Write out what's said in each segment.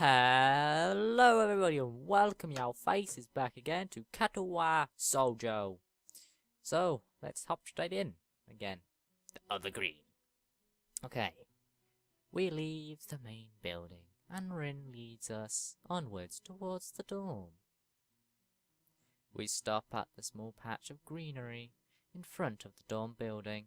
Hello everybody and welcome your faces back again to Katawa Shoujo. So, let's hop straight in again. The other green. Okay. We leave the main building and Rin leads us onwards towards the dorm. We stop at the small patch of greenery in front of the dorm building.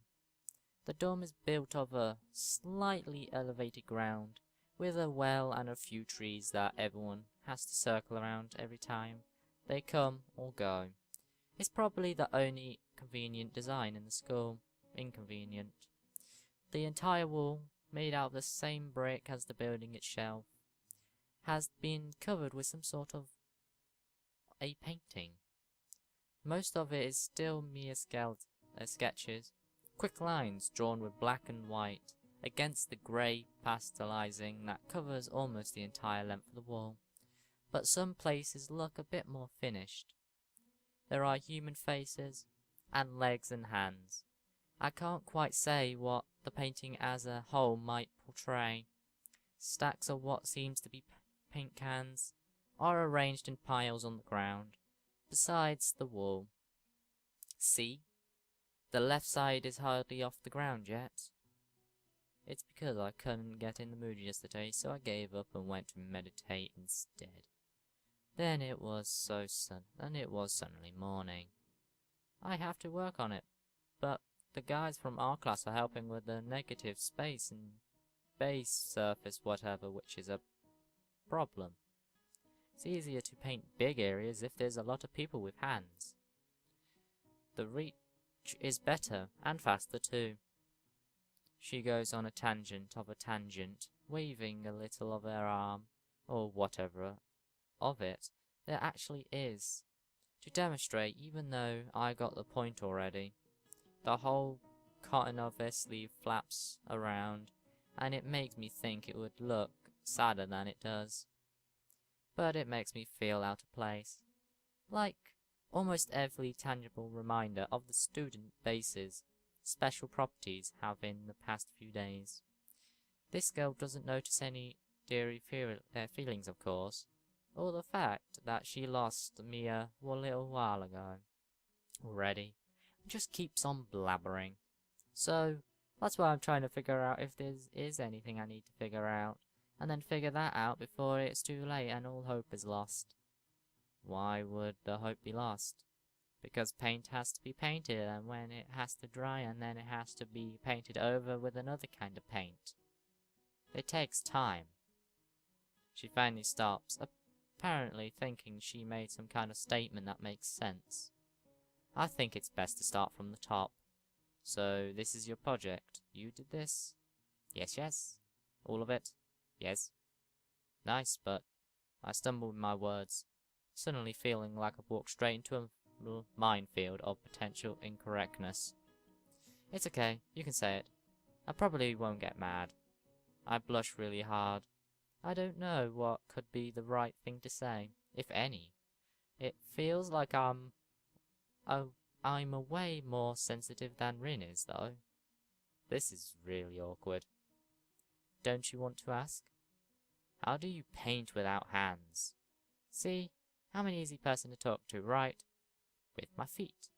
The dorm is built of a slightly elevated ground with a well and a few trees that everyone has to circle around every time they come or go. It's probably the only convenient design in the school. Inconvenient. The entire wall, made out of the same brick as the building itself, has been covered with some sort of a painting. Most of it is still mere sketches, quick lines drawn with black and white against the grey pastelizing that covers almost the entire length of the wall, but some places look a bit more finished. There are human faces, and legs and hands. I can't quite say what the painting as a whole might portray. Stacks of what seems to be paint cans are arranged in piles on the ground, besides the wall. See? The left side is hardly off the ground yet. It's because I couldn't get in the mood yesterday, so I gave up and went to meditate instead. Then it was suddenly morning. I have to work on it, but the guys from our class are helping with the negative space and base surface whatever, which is a problem. It's easier to paint big areas if there's a lot of people with hands. The reach is better and faster too. She goes on a tangent, waving a little of her arm, or whatever of it there actually is, to demonstrate, even though I got the point already. The whole cotton of her sleeve flaps around, and it makes me think it would look sadder than it does. But it makes me feel out of place, like almost every tangible reminder of the student bases special properties have in the past few days. This girl doesn't notice any deary feelings, of course, or the fact that she lost me a little while ago already, and just keeps on blabbering. So that's why I'm trying to figure out if there is anything I need to figure out, and then figure that out before it's too late and all hope is lost. Why would the hope be lost? Because paint has to be painted, and when it has to dry, and then it has to be painted over with another kind of paint. It takes time. She finally stops, apparently thinking she made some kind of statement that makes sense. I think it's best to start from the top. So, this is your project. You did this? Yes, yes. All of it? Yes. Nice, but I stumble with my words, suddenly feeling like I've walked straight into a minefield of potential incorrectness. It's okay, you can say it. I probably won't get mad. I blush really hard. I don't know what could be the right thing to say, if any. It feels like I'm a way more sensitive than Rin is, though. This is really awkward. Don't you want to ask? How do you paint without hands? See, I'm an easy person to talk to, right? With my feet.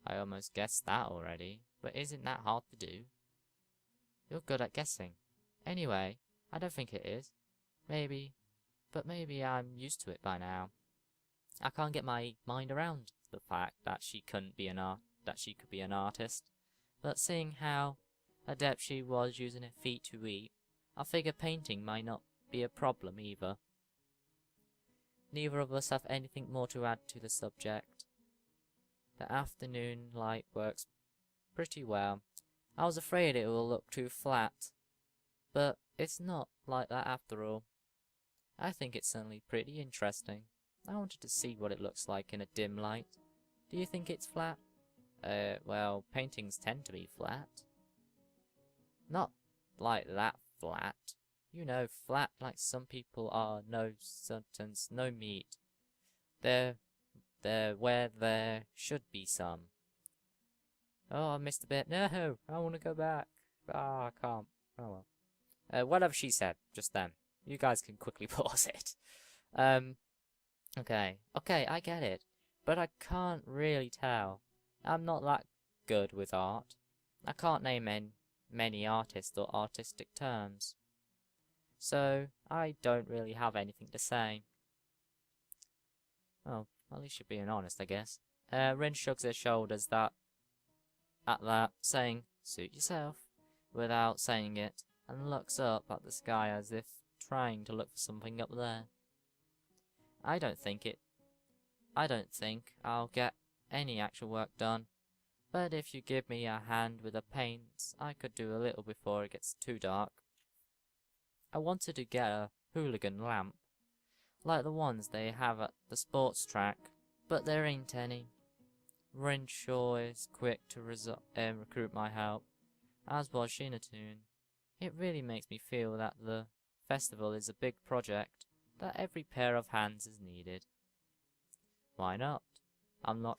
I almost guessed that already, but isn't that hard to do? You're good at guessing. Anyway, I don't think it is. Maybe I'm used to it by now. I can't get my mind around the fact that she could be an artist, but seeing how adept she was using her feet to eat, I figure painting might not be a problem either. Neither of us have anything more to add to the subject. The afternoon light works pretty well. I was afraid it will look too flat, but it's not like that after all. I think it's certainly pretty interesting. I wanted to see what it looks like in a dim light. Do you think it's flat? Well, paintings tend to be flat. Not like that flat. You know, flat like some people are, no substance, no meat. They're where there should be some. Oh, I missed a bit. No, I want to go back. Ah, I can't. Oh well. Whatever she said, just then. You guys can quickly pause it. Okay, I get it, but I can't really tell. I'm not that good with art. I can't name many artists or artistic terms, so I don't really have anything to say. Well, at least you're being honest, I guess. Rin shrugs her shoulders at that, saying, "Suit yourself," without saying it, and looks up at the sky as if trying to look for something up there. I don't think I'll get any actual work done, but if you give me a hand with the paints, I could do a little before it gets too dark. I wanted to get a hooligan lamp, like the ones they have at the sports track, but there ain't any. Renshaw is quick to recruit my help, as was Shinatoon. It really makes me feel that the festival is a big project, that every pair of hands is needed. Why not? I'm not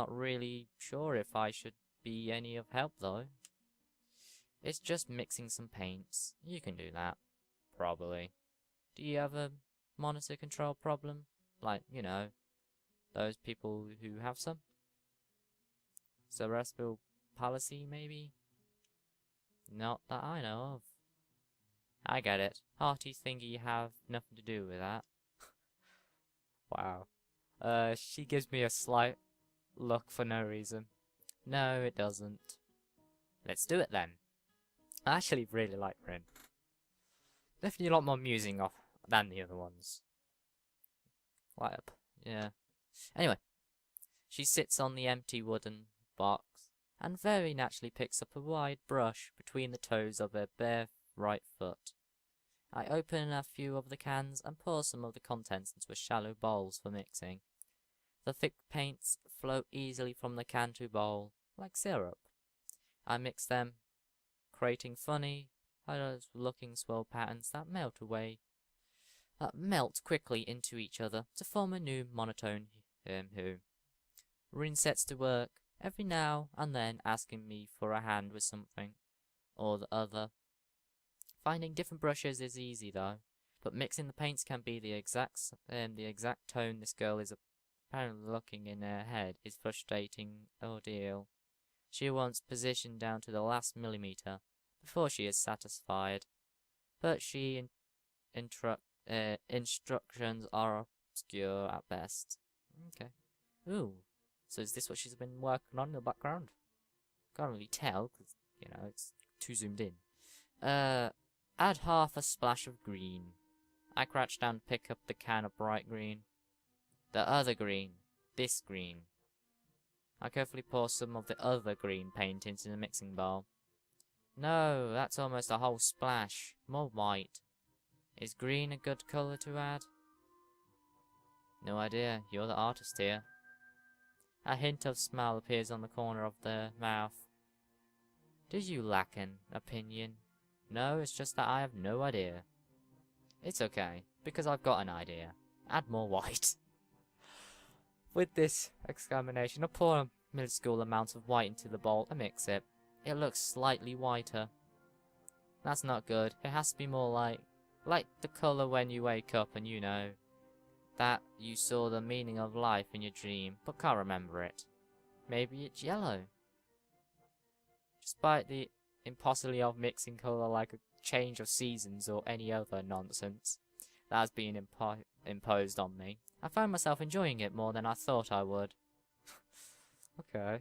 really sure if I should be any of help though. It's just mixing some paints. You can do that. Probably. Do you have a monitor control problem? Like, you know, those people who have some? Cerebral palsy, maybe? Not that I know of. I get it. Hearty thingy have nothing to do with that. Wow. She gives me a slight look for no reason. No, it doesn't. Let's do it then. I actually really like Rin. Definitely a lot more amusing than the other ones. Light up. Yeah. Anyway. She sits on the empty wooden box and very naturally picks up a wide brush between the toes of her bare right foot. I open a few of the cans and pour some of the contents into a shallow bowls for mixing. The thick paints flow easily from the can to bowl, like syrup. I mix them, creating funny, looking swirl patterns that melt quickly into each other to form a new monotone hue. Rin sets to work, every now and then asking me for a hand with something or the other. Finding different brushes is easy though, but mixing the paints can be the exact tone this girl is apparently looking in her head is frustrating ordeal. She wants position down to the last millimeter before she is satisfied, but instructions are obscure at best. Okay. Ooh, so is this what she's been working on in the background? Can't really tell because it's too zoomed in. Add half a splash of green. I crouch down to pick up the can of bright green. The other green. This green. I carefully pour some of the other green paint into the mixing bowl. No, that's almost a whole splash. More white. Is green a good colour to add? No idea. You're the artist here. A hint of smile appears on the corner of the mouth. Do you lack an opinion? No, it's just that I have no idea. It's okay, because I've got an idea. Add more white. With this exclamation, I pour a minuscule amount of white into the bowl and mix it. It looks slightly whiter. That's not good. It has to be more like the colour when you wake up and you know that you saw the meaning of life in your dream, but can't remember it. Maybe it's yellow. Despite the impossibility of mixing colour like a change of seasons or any other nonsense that has been imposed on me, I found myself enjoying it more than I thought I would. Okay.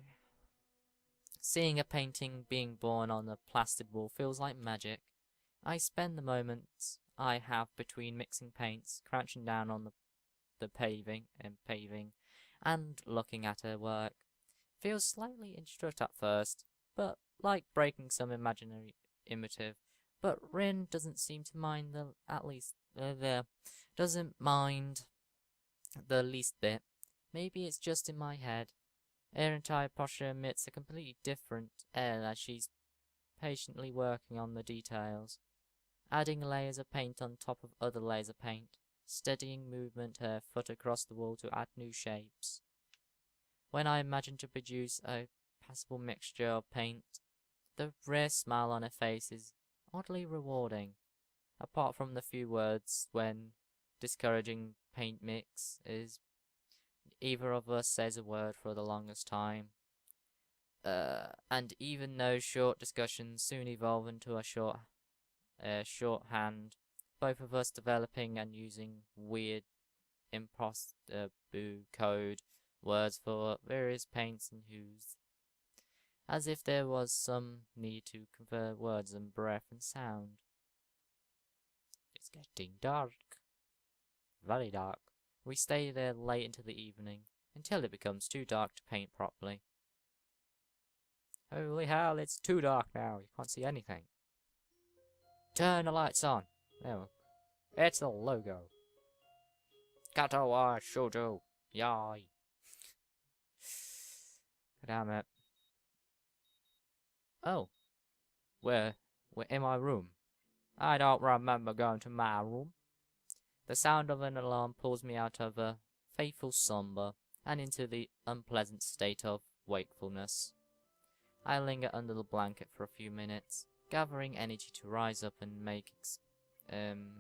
Seeing a painting being born on a plastered wall feels like magic. I spend the moments I have between mixing paints, crouching down on the paving and looking at her work. Feels slightly intricate at first, but like breaking some imaginary imitative. But Rin doesn't seem to mind doesn't mind the least bit. Maybe it's just in my head. Her entire posture emits a completely different air as she's patiently working on the details, adding layers of paint on top of other layers of paint, steadying movement her foot across the wall to add new shapes. When I imagine to produce a passable mixture of paint, the rare smile on her face is oddly rewarding. apart from the few words when discouraging paint mix is either of us says a word for the longest time. And even those short discussions soon evolve into a shorthand, both of us developing and using weird impossible code words for various paints and hues, as if there was some need to convert words and breath and sound. It's getting dark. Very dark. We stay there late into the evening, until it becomes too dark to paint properly. Holy hell, it's too dark now, you can't see anything. Turn the lights on. There. It's the logo. Katawa Shoujo. Yay. Damn it. Oh. We're in my room. I don't remember going to my room. The sound of an alarm pulls me out of a faithful slumber and into the unpleasant state of wakefulness. I linger under the blanket for a few minutes, gathering energy to rise up and make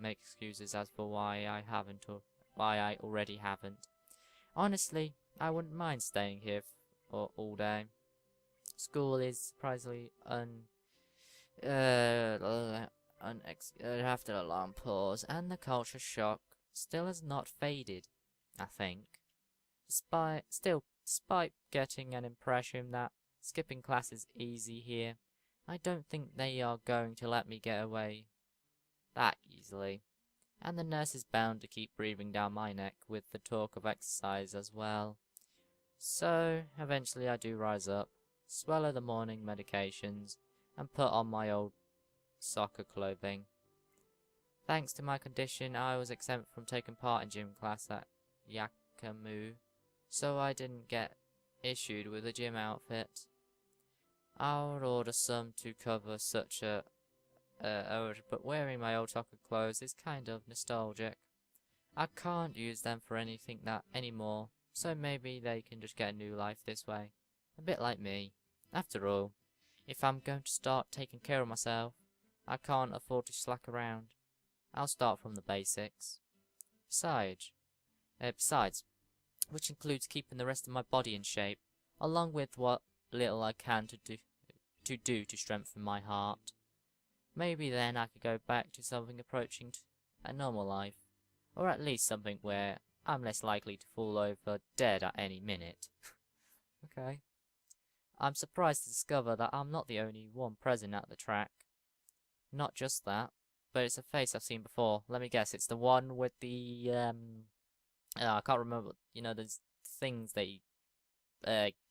excuses as for why I already haven't. Honestly, I wouldn't mind staying here all day. School is surprisingly after a long pause, and the culture shock still has not faded, I think. Despite getting an impression that skipping class is easy here, I don't think they are going to let me get away that easily. And the nurse is bound to keep breathing down my neck with the talk of exercise as well. So, eventually I do rise up, swallow the morning medications, and put on my old soccer clothing. Thanks to my condition, I was exempt from taking part in gym class at Yamaku, so I didn't get issued with a gym outfit. I would order some to cover such a but wearing my old soccer clothes is kind of nostalgic. I can't use them for anything anymore, so maybe they can just get a new life this way. A bit like me. After all, if I'm going to start taking care of myself, I can't afford to slack around. I'll start from the basics. Besides, which includes keeping the rest of my body in shape, along with what little I can to do to strengthen my heart. Maybe then I could go back to something approaching a normal life, or at least something where I'm less likely to fall over dead at any minute. Okay. I'm surprised to discover that I'm not the only one present at the track. Not just that, but it's a face I've seen before. Let me guess, it's the one with the, I can't remember, you know, there's things that you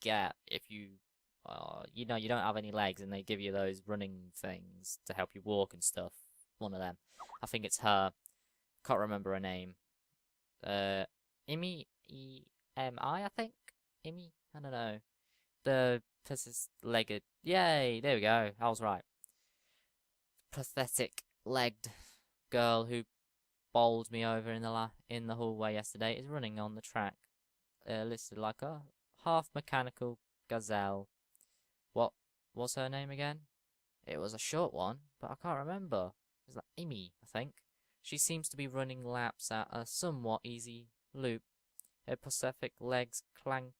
get if you, you know, you don't have any legs and they give you those running things to help you walk and stuff. One of them. I think it's her. Can't remember her name. Imi, E-M-I, I think? Imi? I don't know. The legged. Yay! There we go. I was right. Pathetic legged girl who bowled me over in the hallway yesterday is running on the track. Listed like a half mechanical gazelle. What was her name again? It was a short one, but I can't remember. It was like Amy, I think. She seems to be running laps at a somewhat easy loop. Her Pacific legs clanking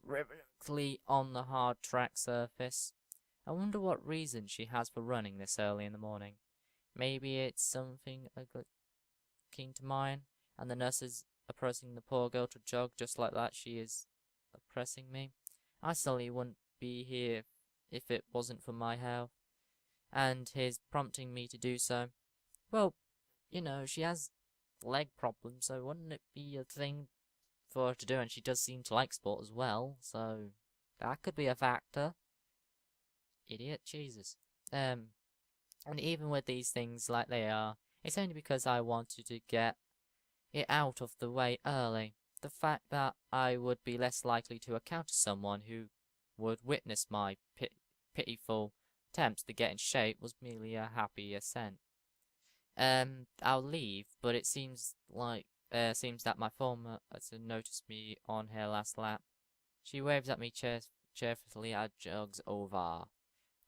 rhythmically on the hard track surface. I wonder what reason she has for running this early in the morning. Maybe it's something keen to mine, and the nurse is oppressing the poor girl to jog just like that she is oppressing me. I certainly wouldn't be here if it wasn't for my health, and his prompting me to do so. Well, you know, she has leg problems, so wouldn't it be a thing for her to do? And she does seem to like sport as well, so that could be a factor. Idiot, Jesus. And even with these things like they are, it's only because I wanted to get it out of the way early. The fact that I would be less likely to encounter someone who would witness my pitiful attempts to get in shape was merely a happy assent. I'll leave, but it seems that my former has noticed me on her last lap. She waves at me cheerfully and jogs over.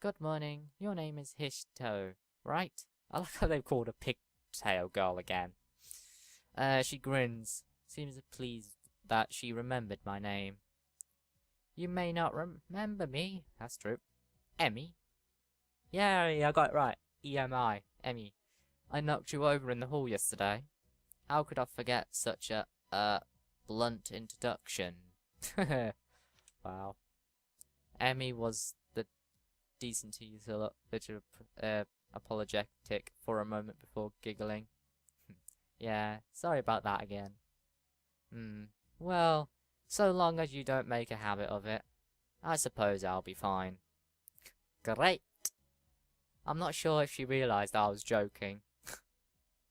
Good morning. Your name is Hisao, right? I like how they've called her Pigtail Girl again. She grins. Seems pleased that she remembered my name. You may not remember me. That's true. Emmy? Yeah, I got it right. EMI. Emmy. I knocked you over in the hall yesterday. How could I forget such a, blunt introduction? Wow. Emmy was the decency to look apologetic for a moment before giggling. Yeah, sorry about that again. Well, so long as you don't make a habit of it, I suppose I'll be fine. Great! I'm not sure if she realised I was joking.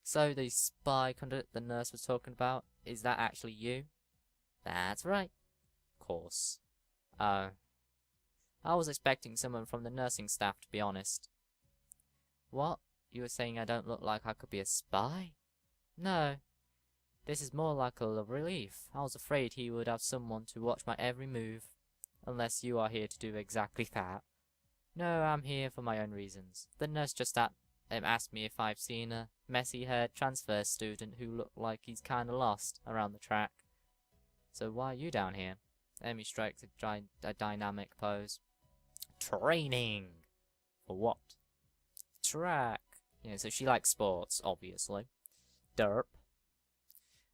So the spy conduct the nurse was talking about, is that actually you? That's right. Of course. I was expecting someone from the nursing staff, to be honest. What? You were saying I don't look like I could be a spy? No. This is more like a relief. I was afraid he would have someone to watch my every move. Unless you are here to do exactly that. No, I'm here for my own reasons. The nurse just asked me if I've seen a messy-haired transfer student who looked like he's kinda lost around the track. So why are you down here? Emmy strikes a dynamic pose. Training! For what? Track. Yeah, so she likes sports, obviously. Derp.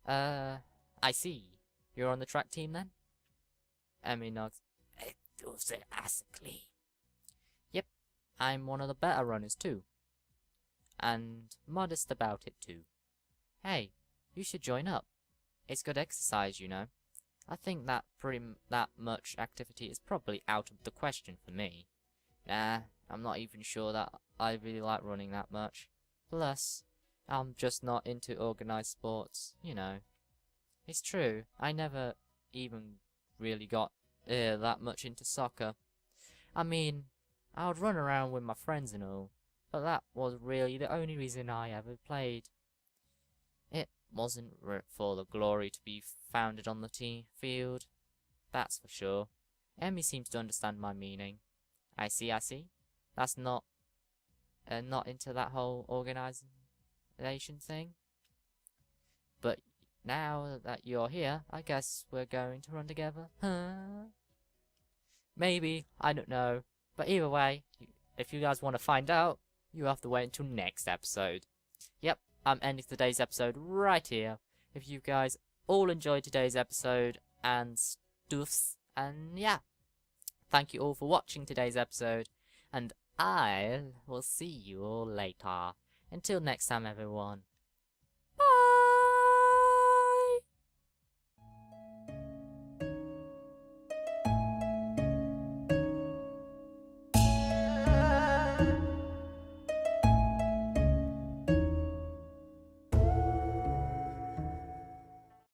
I see. You're on the track team then? Emmy nods. Enthusiastically. Yep, I'm one of the better runners too. And modest about it too. Hey, you should join up. It's good exercise, you know. I think that much activity is probably out of the question for me. Nah, I'm not even sure that I really like running that much. Plus, I'm just not into organized sports, you know. It's true, I never even really got that much into soccer. I mean, I would run around with my friends and all, but that was really the only reason I ever played. It wasn't for the glory to be founded on the field, that's for sure. Emmy seems to understand my meaning. I see. That's not into that whole organization thing. But now that you're here, I guess we're going to run together, huh? Maybe, I don't know. But either way, if you guys want to find out, you have to wait until next episode. Yep, I'm ending today's episode right here. If you guys all enjoyed today's episode and stuffs, and yeah. Thank you all for watching today's episode, and I will see you all later. Until next time, everyone.